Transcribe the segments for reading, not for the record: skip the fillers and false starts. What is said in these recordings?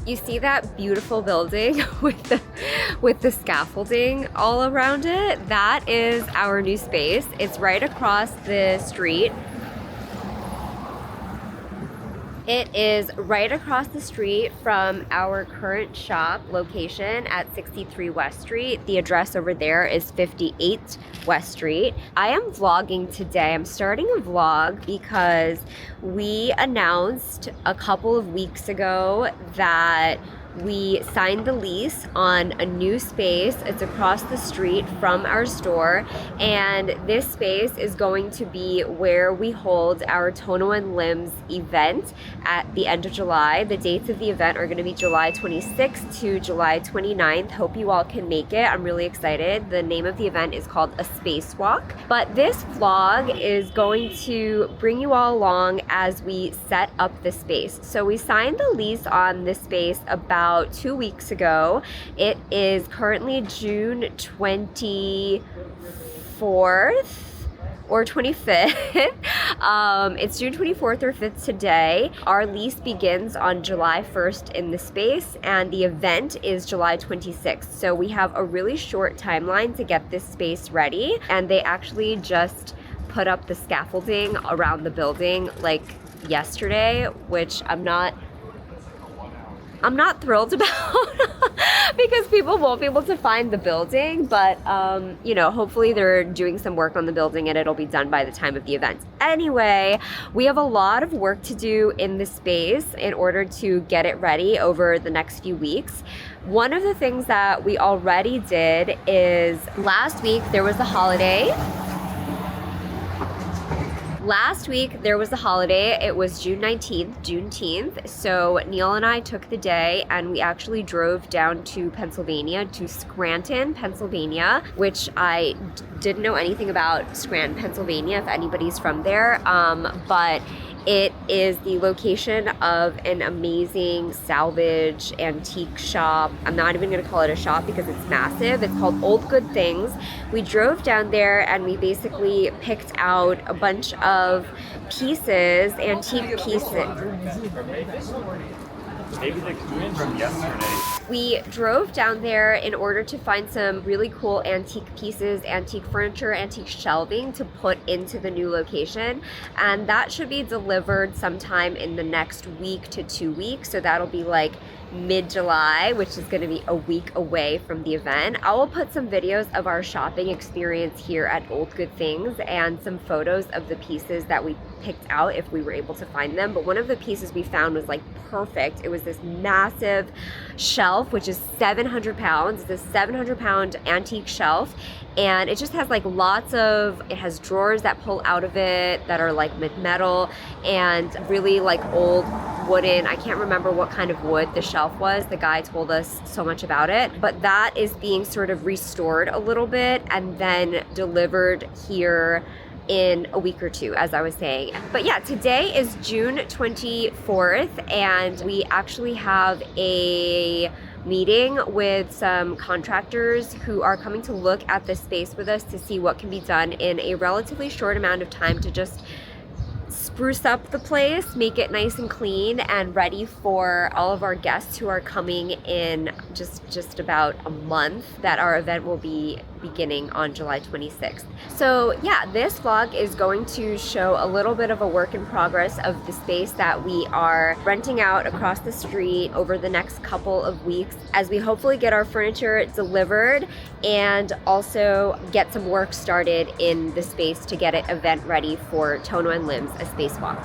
You see that beautiful building with the scaffolding all around it? That is our new space. It's right across the street. It is right across the street from our current shop location at 63 West Street. The address over there is 58 West Street. I am vlogging today. I'm starting a vlog because we announced a couple of weeks ago that we signed the lease on a new space. It's across the street from our store, and this space is going to be where we hold our Tono Lims event at the end of July. The dates of the event are going to be July 26th to July 29th. Hope you all can make it. I'm really excited. The name of the event is called A Spacewalk. But this vlog is going to bring you all along as we set up the space. So we signed the lease on this space about 2 weeks ago. It is currently June 24th or 25th. It's June 24th or 5th today. Our lease begins on July 1st in the space, and the event is July 26th. So we have a really short timeline to get this space ready, and they actually just put up the scaffolding around the building like yesterday, which I'm not thrilled about because people won't be able to find the building, but you know, hopefully they're doing some work on the building and it'll be done by the time of the event. Anyway, we have a lot of work to do in the space in order to get it ready over the next few weeks. One of the things that we already did is last week there was a holiday. Last week there was a holiday. It was June 19th, Juneteenth. So Neil and I took the day and we actually drove down to Pennsylvania, to Scranton, Pennsylvania, which I didn't know anything about Scranton, Pennsylvania, if anybody's from there. But it is the location of an amazing salvage antique shop. I'm not even gonna call it a shop because it's massive. It's called Old Good Things. We drove down there and we basically picked out a bunch of pieces, antique pieces. Maybe they came from yesterday. We drove down there in order to find some really cool antique pieces, antique furniture, antique shelving to put into the new location. And that should be delivered sometime in the next week to 2 weeks. So that'll be like mid-July, which is going to be a week away from the event. I will put some videos of our shopping experience here at Old Good Things and some photos of the pieces that we picked out if we were able to find them. But one of the pieces we found was like perfect. It was this massive shelf, which is 700 pounds. It's a 700-pound antique shelf, and it just has like it has drawers that pull out of it that are like metal and really like old wooden. I can't remember what kind of wood the shelf was. The guy told us so much about it, but that is being sort of restored a little bit and then delivered here in a week or two, as I was saying. But yeah, today is June 24th, and we actually have a meeting with some contractors who are coming to look at this space with us to see what can be done in a relatively short amount of time to just spruce up the place, make it nice and clean and ready for all of our guests who are coming in just about a month, that our event will be beginning on July 26th. So yeah, this vlog is going to show a little bit of a work in progress of the space that we are renting out across the street over the next couple of weeks as we hopefully get our furniture delivered and also get some work started in the space to get it event ready for Tono Lims, a spacewalk.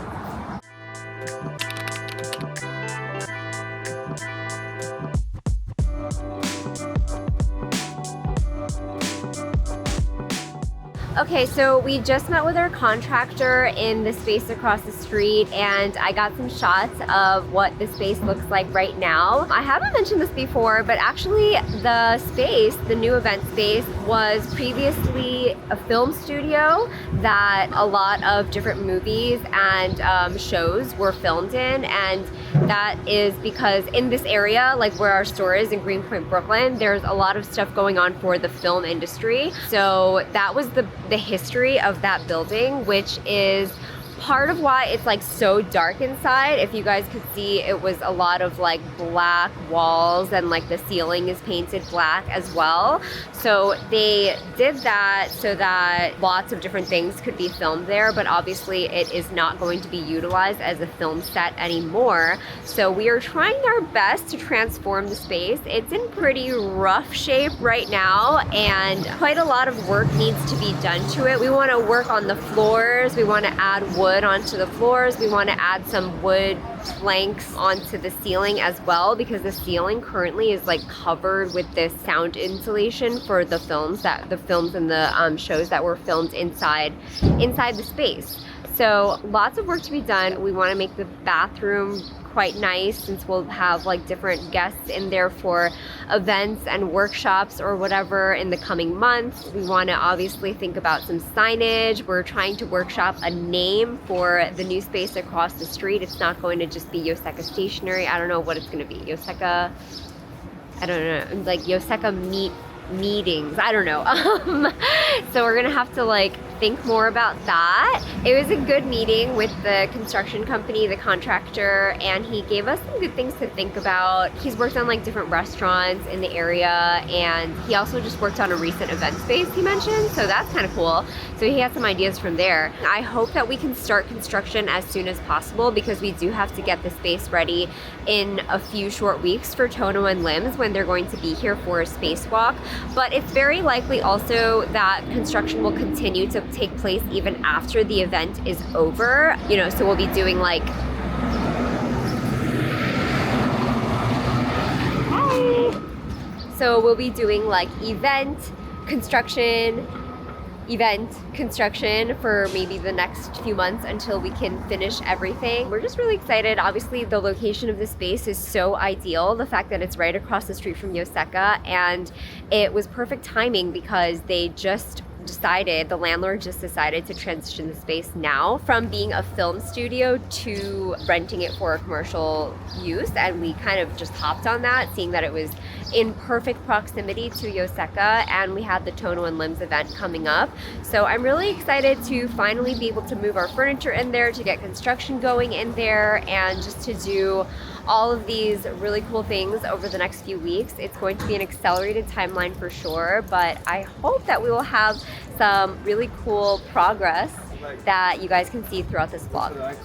Okay, so we just met with our contractor in the space across the street, and I got some shots of what the space looks like right now. I haven't mentioned this before, but actually the space, the new event space, was previously a film studio that a lot of different movies and shows were filmed in, and that is because in this area, like where our store is in Greenpoint, Brooklyn, there's a lot of stuff going on for the film industry. So that was the history of that building, which is part of why it's like so dark inside. If you guys could see, it was a lot of like black walls, and like the ceiling is painted black as well. So they did that so that lots of different things could be filmed there, but obviously it is not going to be utilized as a film set anymore. So we are trying our best to transform the space. It's in pretty rough shape right now, and quite a lot of work needs to be done to it. We want to work on the floors. We want to add wood onto the floors. We want to add some wood planks onto the ceiling as well, because the ceiling currently is like covered with this sound insulation for the films and the shows that were filmed inside the space. So lots of work to be done. We want to make the bathroom quite nice, since we'll have like different guests in there for events and workshops or whatever in the coming months. We want to obviously think about some signage. We're trying to workshop a name for the new space across the street. It's not going to just be Yoseka Stationery. I don't know what it's going to be. Yoseka, I don't know, like Yoseka meetings, I don't know. So we're gonna have to like think more about that. It was a good meeting with the construction company, the contractor, and he gave us some good things to think about. He's worked on like different restaurants in the area, and he also just worked on a recent event space he mentioned, so that's kind of cool. So he had some ideas from there. I hope that we can start construction as soon as possible, because we do have to get the space ready in a few short weeks for Tono and Lims when they're going to be here for a spacewalk. But it's very likely also that construction will continue to take place even after the event is over. You know, so we'll be doing like, so we'll be doing like event construction for maybe the next few months until we can finish everything. We're just really excited. Obviously, the location of the space is so ideal. The fact that it's right across the street from Yoseka, and it was perfect timing because the landlord just decided to transition the space now from being a film studio to renting it for a commercial use, and we kind of just hopped on that, seeing that it was in perfect proximity to Yoseka, and we had the Tono and Lims event coming up. So I'm really excited to finally be able to move our furniture in there, to get construction going in there, and just to do all of these really cool things over the next few weeks. It's going to be an accelerated timeline for sure, but I hope that we will have some really cool progress that you guys can see throughout this vlog.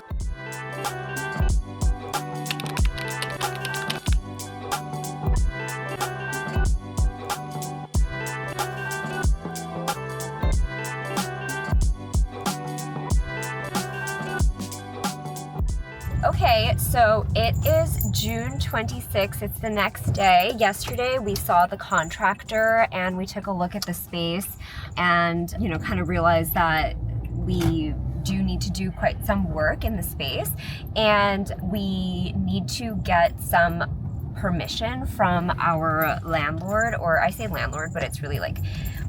Okay, so it is June 26th. It's the next day. Yesterday we saw the contractor and we took a look at the space and, you know, kind of realized that we do need to do quite some work in the space, and we need to get some permission from our landlord, or I say landlord, but it's really like,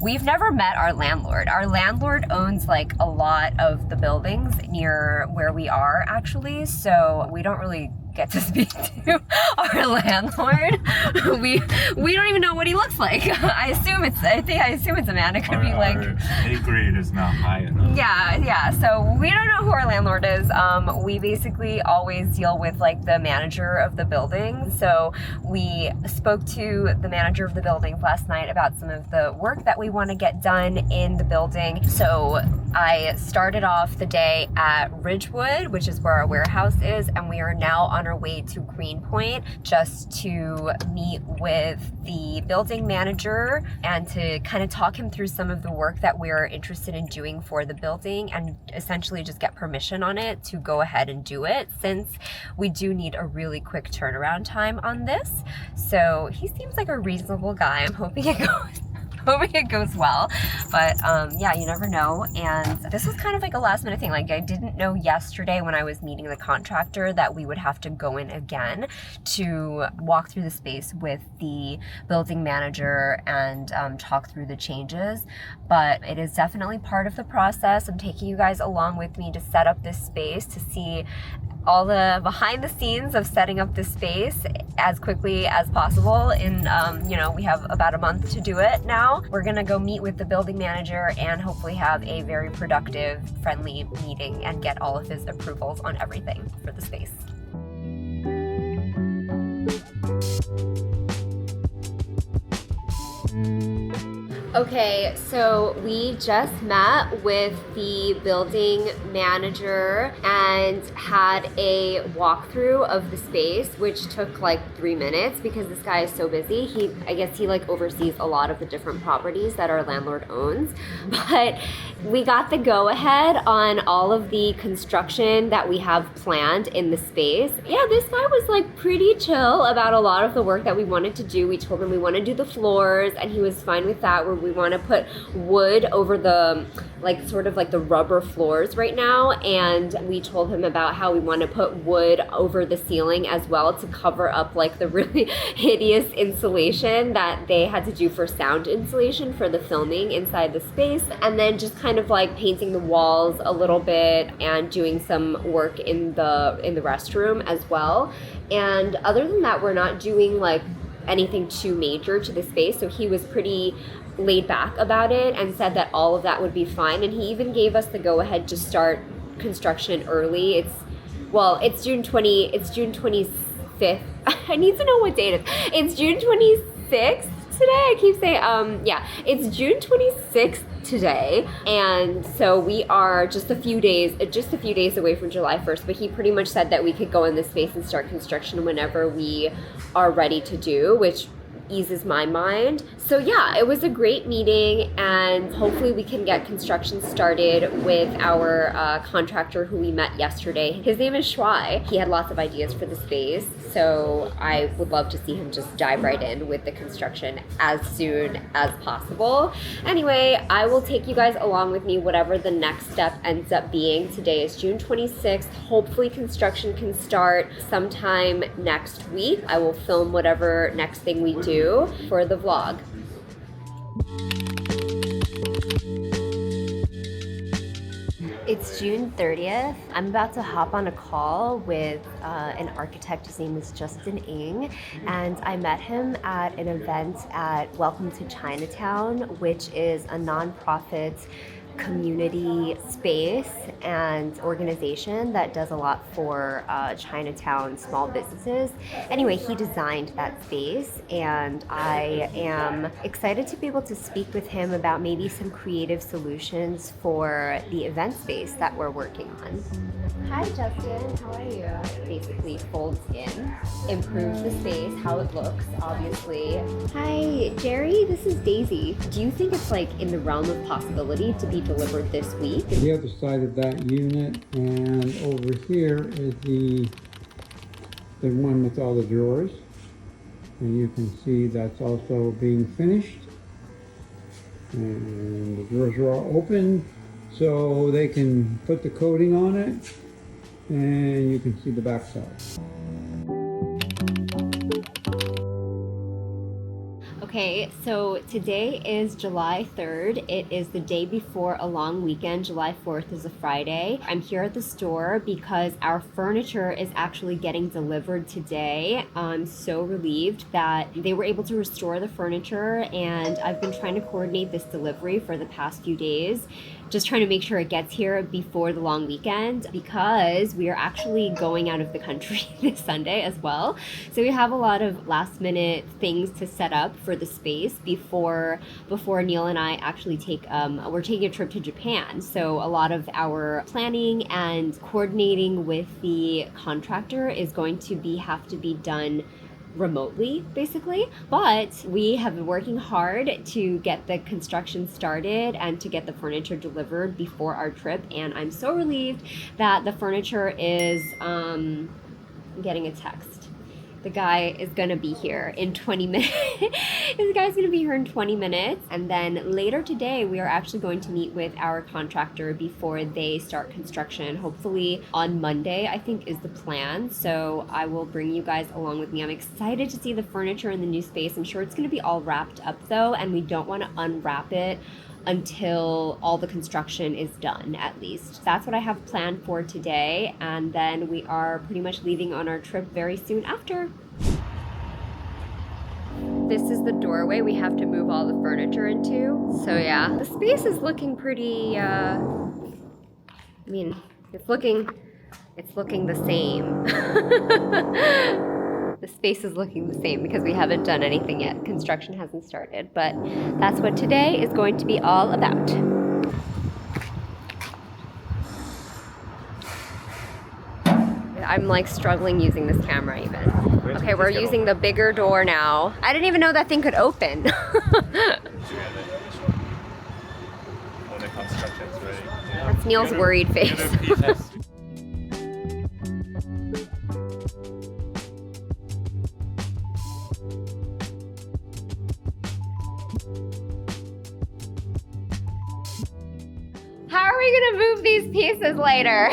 we've never met our landlord. Our landlord owns like a lot of the buildings near where we are actually, so we don't really get to speak to our landlord. We don't even know what he looks like. I assume it's a man. It could be like A grade is not high enough. Yeah. So we don't know who our landlord is. We basically always deal with like the manager of the building. So we spoke to the manager of the building last night about some of the work that we want to get done in the building. So I started off the day at Ridgewood, which is where our warehouse is, and we are now on our way to Greenpoint just to meet with the building manager and to kind of talk him through some of the work that we're interested in doing for the building, and essentially just get permission on it to go ahead and do it, since we do need a really quick turnaround time on this. So he seems like a reasonable guy. I'm hoping it goes well, but yeah, you never know. And this was kind of like a last minute thing. Like, I didn't know yesterday when I was meeting the contractor that we would have to go in again to walk through the space with the building manager and talk through the changes, but it is definitely part of the process. I'm taking you guys along with me to set up this space, to see all the behind the scenes of setting up this space as quickly as possible. We have about a month to do it now. We're gonna go meet with the building manager and hopefully have a very productive, friendly meeting and get all of his approvals on everything for the space. Okay, so we just met with the building manager and had a walkthrough of the space, which took like 3 minutes because this guy is so busy. I guess he like oversees a lot of the different properties that our landlord owns. But we got the go-ahead on all of the construction that we have planned in the space. Yeah, this guy was like pretty chill about a lot of the work that we wanted to do. We told him we want to do the floors and he was fine with that, where we want to put wood over the sort of the rubber floors right now, and we told him about how we want to put wood over the ceiling as well to cover up like the really hideous insulation that they had to do for sound insulation for the filming inside the space, and then just kind of like painting the walls a little bit and doing some work in the restroom as well. And other than that, we're not doing like anything too major to the space, so he was pretty laid back about it and said that all of that would be fine. And he even gave us the go ahead to start construction early. It's June 25th. I need to know what date it is. It's June 26th today. I keep saying it's June 26th today, and so we are just a few days away from July 1st, but he pretty much said that we could go in this space and start construction whenever we are ready to do, which eases my mind. So yeah, it was a great meeting, and hopefully we can get construction started with our contractor who we met yesterday. His name is Shuai. He had lots of ideas for the space, so I would love to see him just dive right in with the construction as soon as possible. Anyway, I will take you guys along with me whatever the next step ends up being. Today is June 26th. Hopefully construction can start sometime next week. I will film whatever next thing we do for the vlog. It's June 30th. I'm about to hop on a call with an architect. His name is Justin Ng, and I met him at an event at Welcome to Chinatown, which is a nonprofit community space and organization that does a lot for Chinatown small businesses. Anyway, he designed that space, and I am excited to be able to speak with him about maybe some creative solutions for the event space that we're working on. Hi Justin, how are you? Basically folds in, improves the space, how it looks, obviously. Hi Jerry, this is Daisy. Do you think it's like in the realm of possibility to be delivered this week? The other side of that unit, and over here is the one with all the drawers, and you can see that's also being finished, and the drawers are all open so they can put the coating on it, and you can see the back side. Okay, so today is July 3rd. It is the day before a long weekend. July 4th is a Friday. I'm here at the store because our furniture is actually getting delivered today. I'm so relieved that they were able to restore the furniture, and I've been trying to coordinate this delivery for the past few days, just trying to make sure it gets here before the long weekend, because we are actually going out of the country this Sunday as well. So we have a lot of last minute things to set up for the space before Neil and I actually we're taking a trip to Japan. So a lot of our planning and coordinating with the contractor is going to have to be done remotely, basically. But we have been working hard to get the construction started and to get the furniture delivered before our trip, and I'm so relieved that the furniture is getting a text. The guy is gonna be here in 20 minutes. This guy's gonna be here in 20 minutes. And then later today, we are actually going to meet with our contractor before they start construction. Hopefully on Monday, I think is the plan. So I will bring you guys along with me. I'm excited to see the furniture in the new space. I'm sure it's gonna be all wrapped up though, and we don't wanna unwrap it until all the construction is done, at least. That's what I have planned for today, and then we are pretty much leaving on our trip very soon after. This is the doorway we have to move all the furniture into. So yeah, the space is looking pretty, I mean, it's looking the same. The space is looking the same because we haven't done anything yet. Construction hasn't started, but that's what today is going to be all about. I'm like struggling using this camera even. Okay, we're using the bigger door now. I didn't even know that thing could open. That's Neil's worried face. How are we gonna move these pieces later?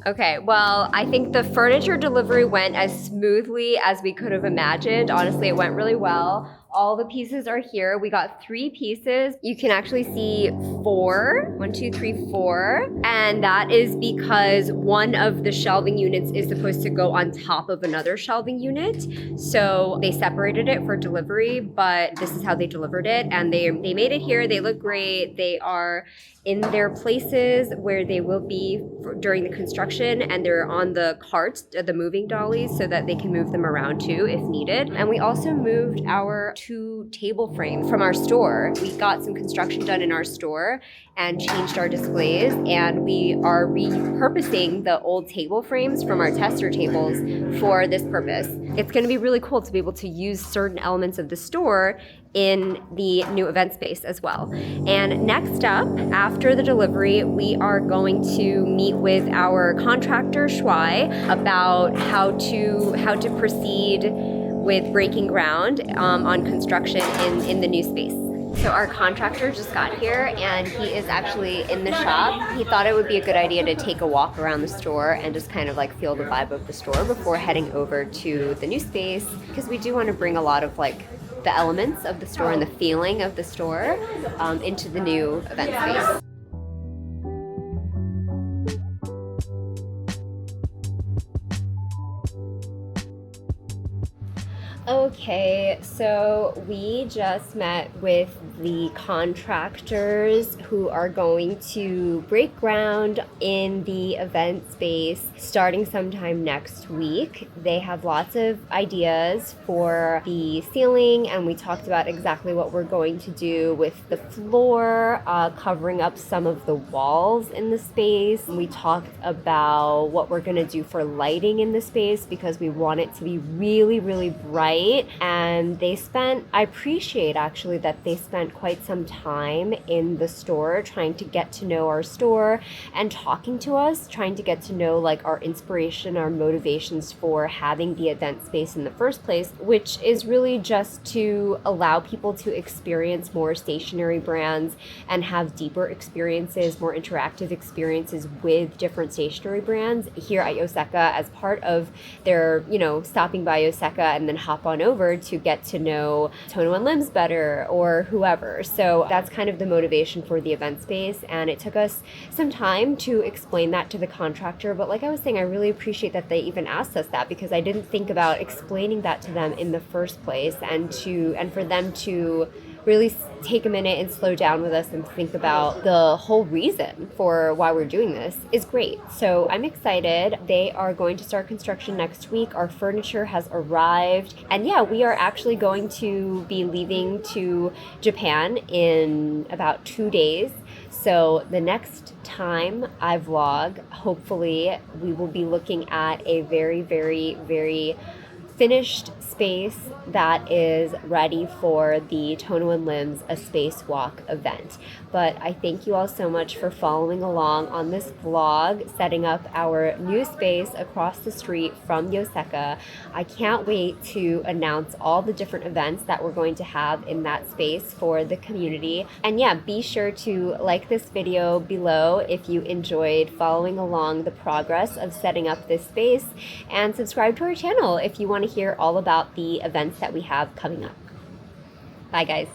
Okay, well, I think the furniture delivery went as smoothly as we could have imagined. Honestly, it went really well. All the pieces are here. We got 3 pieces. You can actually see 4. 1, 2, 3, 4. And that is because one of the shelving units is supposed to go on top of another shelving unit. So they separated it for delivery, but this is how they delivered it. And they made it here. They look great. They are in their places where they will be during the construction, and they're on the carts, the moving dollies, so that they can move them around too if needed. And we also moved our 2 table frames from our store. We got some construction done in our store and changed our displays, and we are repurposing the old table frames from our tester tables for this purpose. It's going to be really cool to be able to use certain elements of the store in the new event space as well. And next up, after the delivery, we are going to meet with our contractor, Shuai, about how to proceed with breaking ground on construction in the new space. So our contractor just got here and he is actually in the shop. He thought it would be a good idea to take a walk around the store and just kind of like feel the vibe of the store before heading over to the new space, because we do want to bring a lot of like the elements of the store and the feeling of the store into the new event space. Okay, so we just met with the contractors who are going to break ground in the event space starting sometime next week. They have lots of ideas for the ceiling, and we talked about exactly what we're going to do with the floor, covering up some of the walls in the space. We talked about what we're going to do for lighting in the space because we want it to be really, really bright. And I appreciate actually that they spent quite some time in the store trying to get to know our store and talking to us, trying to get to know like our inspiration, our motivations for having the event space in the first place, which is really just to allow people to experience more stationery brands and have deeper experiences, more interactive experiences with different stationery brands here at Yoseka as part of their, stopping by Yoseka and then hop on over to get to know Tono Lims better or whoever. So that's kind of the motivation for the event space, and it took us some time to explain that to the contractor, but like I was saying, I really appreciate that they even asked us that, because I didn't think about explaining that to them in the first place, and for them to really take a minute and slow down with us and think about the whole reason for why we're doing this is great. So I'm excited. They are going to start construction next week. Our furniture has arrived. And yeah, we are actually going to be leaving to Japan in about 2 days. So the next time I vlog, hopefully we will be looking at a very, very, very finished space that is ready for the Tono Lims A Space Walk event. But I thank you all so much for following along on this vlog, setting up our new space across the street from Yoseka. I can't wait to announce all the different events that we're going to have in that space for the community. And yeah, be sure to like this video below if you enjoyed following along the progress of setting up this space, and subscribe to our channel if you want to hear all about the events that we have coming up. Bye guys.